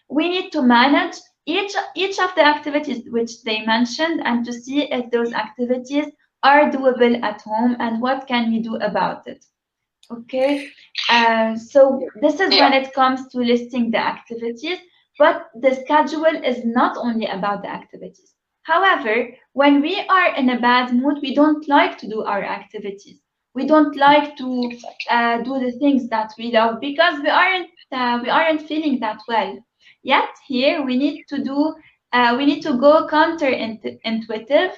we need to manage each of the activities which they mentioned, and to see if those activities are doable at home and what can we do about it. Okay, so this is when it comes to listing the activities, but the schedule is not only about the activities. However, when we are in a bad mood, we don't like to do our activities. We don't like to do the things that we love, because we aren't feeling that well. Yet here we need to go counterintuitive,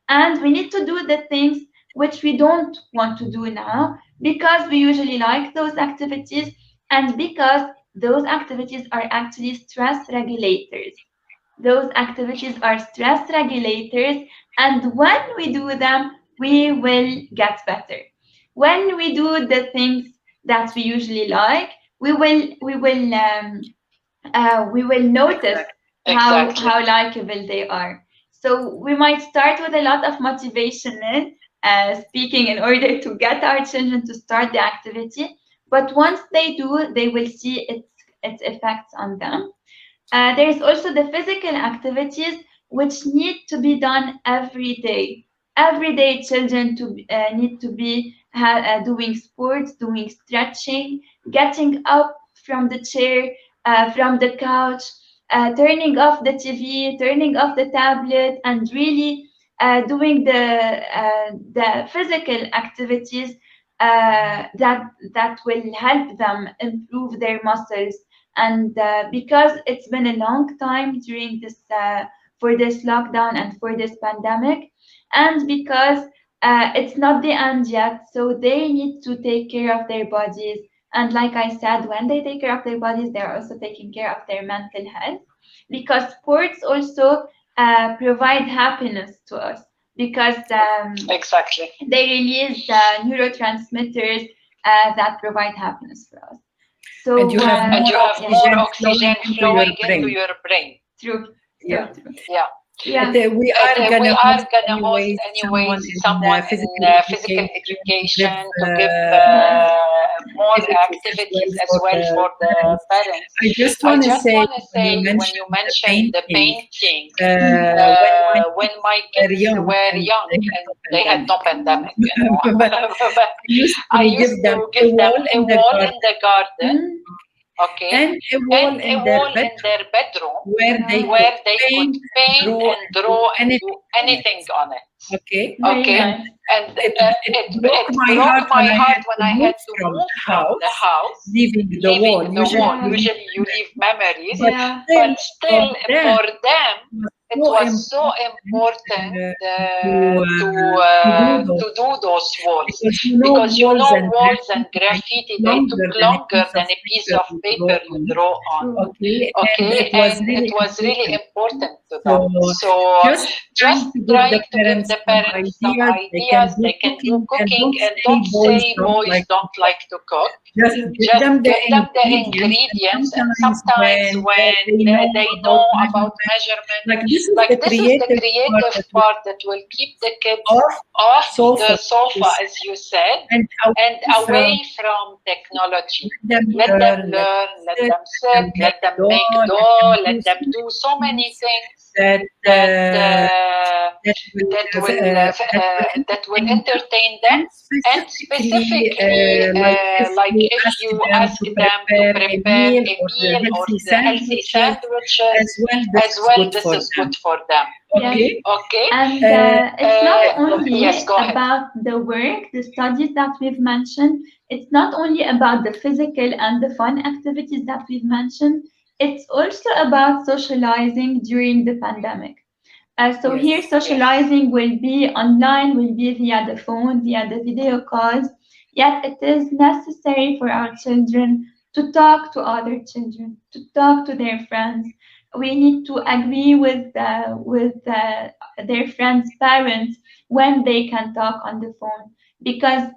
and we need to do the things which we don't want to do now, because we usually like those activities, and because those activities are actually stress regulators. Those activities are stress regulators, and when we do them, we will get better. When we do the things that we usually like, we will notice how likable they are. So we might start with a lot of motivation speaking in order to get our children to start the activity, but once they do, they will see its effects on them. There is also the physical activities which need to be done every day. Every day, children need to be doing sports, doing stretching, getting up from the chair, from the couch, turning off the TV, turning off the tablet, and really doing the physical activities that will help them improve their muscles. And because it's been a long time during this for this lockdown and for this pandemic, and because it's not the end yet, so they need to take care of their bodies. And like I said, when they take care of their bodies, they're also taking care of their mental health, because sports also provide happiness to us, because they release neurotransmitters that provide happiness for us. So, and you have more oxygen flowing into your brain. True. Yeah. True. Yeah. We are gonna host anyways someone in physical education to give more activities as well for the parents. I just want to say, when you mentioned the painting, when my were kids young were young and they had no pandemic, but I used to give them a wall in the garden. Okay, and a wall in their bedroom where they could paint and draw and do anything on it. Okay. And it broke my heart when I had to move from the house, leaving the wall. Usually you leave memories, but still for them it was so important to do those walls, because walls and graffiti, they took longer than a piece of paper you draw on. Okay, and it was really important to them. So just trying to give the parents some ideas. They can do cooking, and don't say boys don't like to cook. Just give them the ingredients, and sometimes when they know about measurement, like this is like the this is the creative part that will keep the kids off the sofa, as you said, and away from technology. Let them learn, let them sit, let them make dough, let them do so many things that will entertain them. And specifically, like if you ask them to prepare a meal or the healthy sandwiches as well, this is good for them. Okay. Okay. And it's not only about the work, the studies that we've mentioned. It's not only about the physical and the fun activities that we've mentioned. It's also about socializing during the pandemic. So here, socializing will be online, will be via the phone, via the video calls. Yet it is necessary for our children to talk to other children, to talk to their friends. We need to agree with their friends' parents when they can talk on the phone, because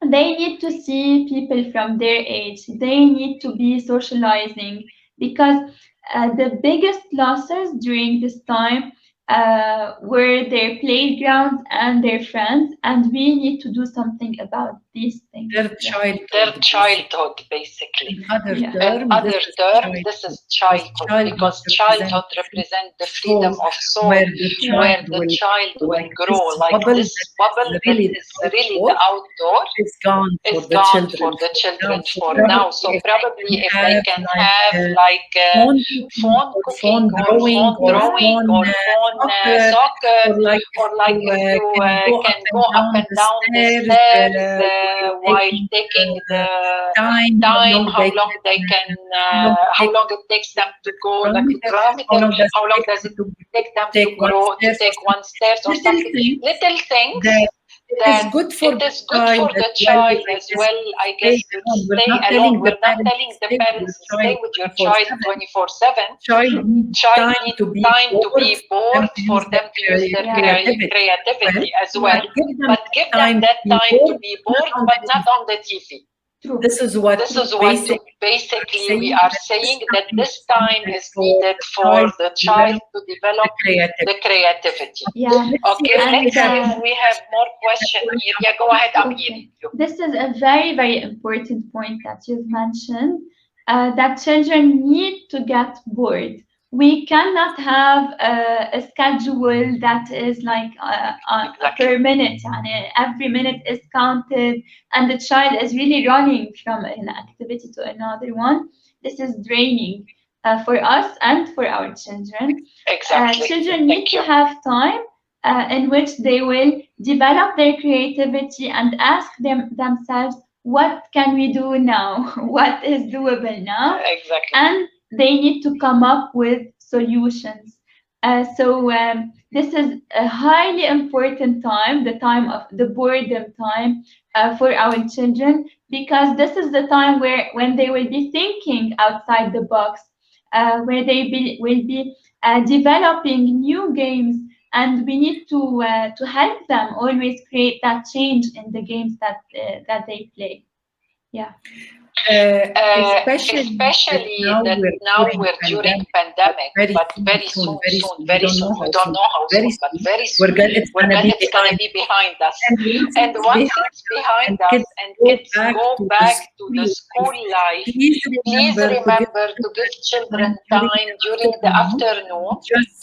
they need to see people from their age. They need to be socializing, because the biggest losses during this time were their playgrounds and their friends, and we need to do something about these things. Their childhood, basically. In other terms, this is childhood, because childhood represents the freedom of soul, where the child will grow. Like this bubble is really the outdoor, is gone for the children for now. So probably if they can have like phone cooking or phone drawing or phone soccer, or like if you can go up and down the stairs while taking the time, how long they can, how long it takes them to go, like how long does it take them to grow, to take one stairs or something, little things. That it is good for the child as well, I guess, to stay alone. We're not telling the parents to stay with your child 24/7. Child needs time to be bored for them to use their creativity as well. But give them that time to be bored, but not on the TV. This is what basically we are saying, that this time is needed for the child to develop the creativity. Okay, let's see if we have more questions here. Yeah, go ahead, I'm hearing you. This is a very, very important point that you've mentioned, that children need to get bored. We cannot have a schedule that is like per minute, and every minute is counted, and the child is really running from an activity to another one. This is draining for us and for our children. Exactly. Children need to have time in which they will develop their creativity and ask themselves, what can we do now? What is doable now? Exactly. And they need to come up with solutions. So this is a highly important time, the time of the boredom time for our children, because this is the time when they will be thinking outside the box, where they will be developing new games, and we need to help them always create that change in the games that they play. Yeah. Especially that now we're during pandemic, but very soon, we don't know how soon, but very soon it's gonna be behind us. And once it's behind us and kids go back to the school life, please remember to give children time during the afternoon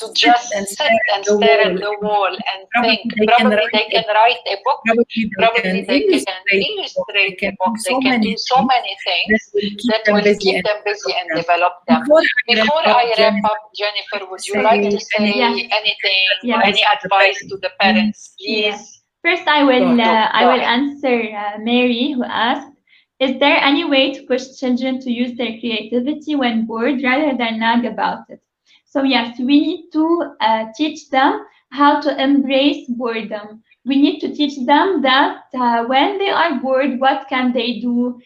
to just sit and stare at the wall and think. Probably they can write a book, probably they can illustrate a book, they can do so many things that will keep them busy and develop them. Before I wrap up, Jennifer, would you like to say anything, any advice to the parents, please? First, I will answer Mary, who asked, is there any way to push children to use their creativity when bored rather than nag about it? So yes, we need to teach them how to embrace boredom. We need to teach them that when they are bored, what can they do?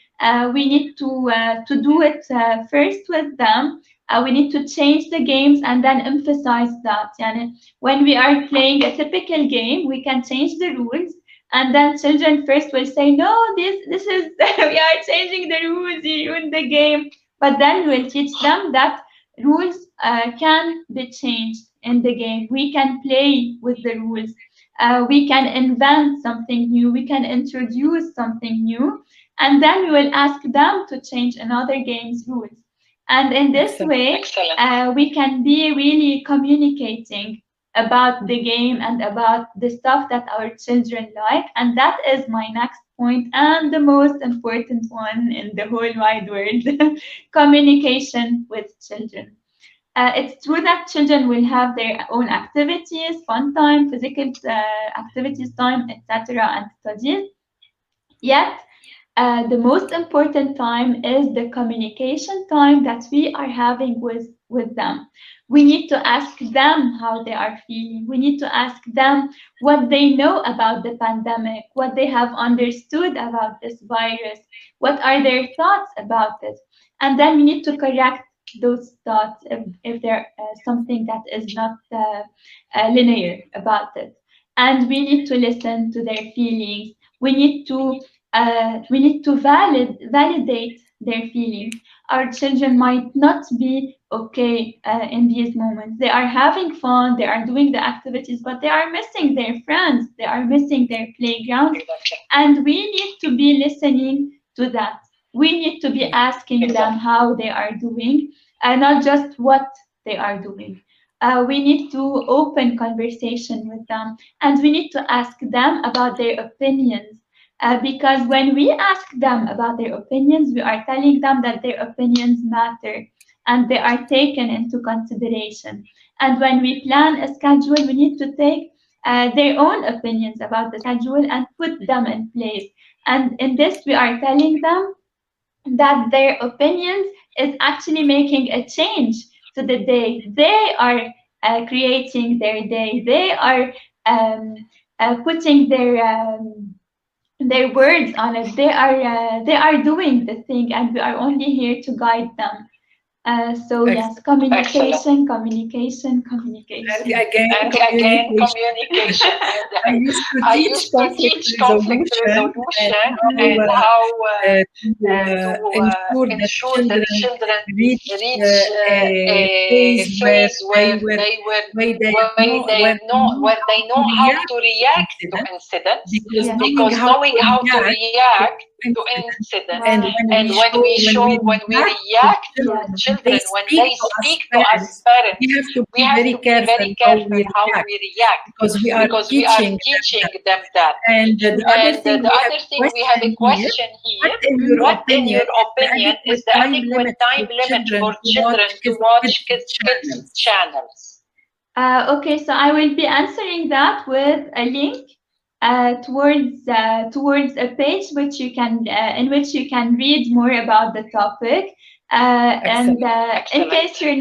We need to do it first with them. We need to change the games and then emphasize that. And when we are playing a typical game, we can change the rules, and then children first will say, "No, this is we are changing the rules. You ruined the game." But then we'll teach them that rules can be changed in the game. We can play with the rules. We can invent something new. We can introduce something new, and then we will ask them to change another game's rules. And in this way, we can be really communicating about the game and about the stuff that our children like. And that is my next point, and the most important one in the whole wide world: communication with children. It's true that children will have their own activities, fun time, physical activities time, etc., and studies. Yet, the most important time is the communication time that we are having with them. We need to ask them how they are feeling. We need to ask them what they know about the pandemic, what they have understood about this virus, what are their thoughts about it. And then we need to correct those thoughts if there's something that is not linear about it. And we need to listen to their feelings. We need to validate their feelings. Our children might not be okay in these moments. They are having fun, they are doing the activities, but they are missing their friends, they are missing their playground. And we need to be listening to that. We need to be asking them how they are doing, and not just what they are doing. We need to open conversation with them, and we need to ask them about their opinions. Because when we ask them about their opinions, we are telling them that their opinions matter and they are taken into consideration. And when we plan a schedule, we need to take their own opinions about the schedule and put them in place. And in this, we are telling them that their opinions is actually making a change to the day. They are creating their day. They are putting their words on it. They are doing the thing, and we are only here to guide them. So yes, communication, communication, communication. And again, communication. I used to teach conflict resolution and how to ensure that children reach a phase where they know how to react to incidents, because knowing how to react to incidents, and when we react to children, when they speak to us parents, we have to be very careful how we react, because we are teaching them that. And the other thing, we have a question here. What, in your opinion, is the adequate time limit for children to watch kids channels? Okay, so I will be answering that with a link towards a page which you can in which you can read more about the topic. And in case you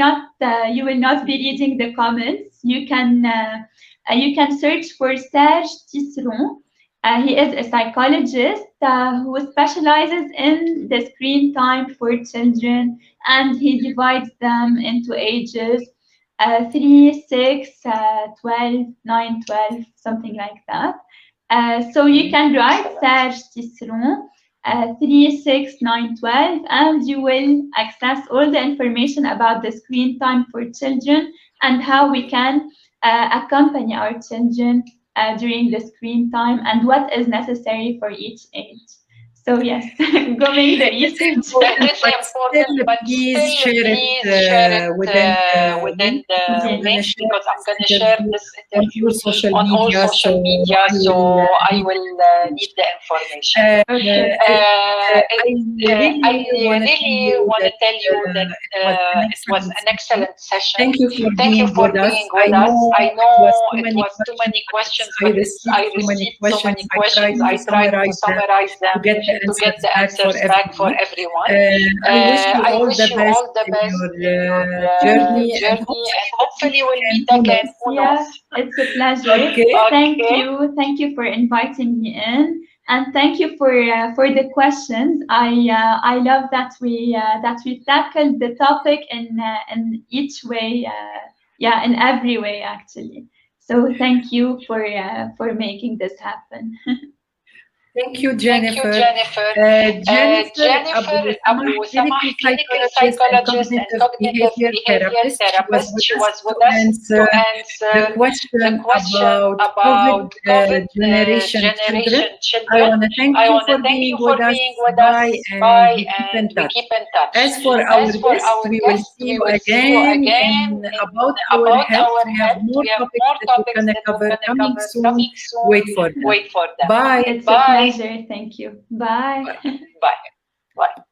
will not be reading the comments, you can search for Serge Tisseron. He is a psychologist who specializes in the screen time for children, and he divides them into ages 3, 6, 12, 9, 12, something like that. So you can write Serge Tisseron 3, 6, 9, 12, and you will access all the information about the screen time for children and how we can accompany our children during the screen time and what is necessary for each age. So yes, go make the research. That's important, but please share it within the link, because I'm going to share this interview on all social media, so I will need the information. I really want to tell you that it was an excellent session. Thank you for being with us. I know it was too many questions, but I received so many questions. I tried to summarize them the answers back for everyone. I wish you all the best in your journey, and hopefully we'll meet again. Yeah, it's a pleasure. Okay. Thank you for inviting me in, and thank you for the questions. I love that we tackled the topic in each way. In every way actually. So thank you for making this happen. Thank you, Jennifer. Jennifer, Abou Samah, clinical psychologist and cognitive behavior therapist. She was with us to answer the question about COVID generation children. I want to thank you for being with us. Bye, and we keep in touch. As for our guests, we will see you again about our health. We have more topics that we're going to cover coming soon. Wait for them. Wait for them. Bye. It's a pleasure. Thank you. Bye. Bye. Bye.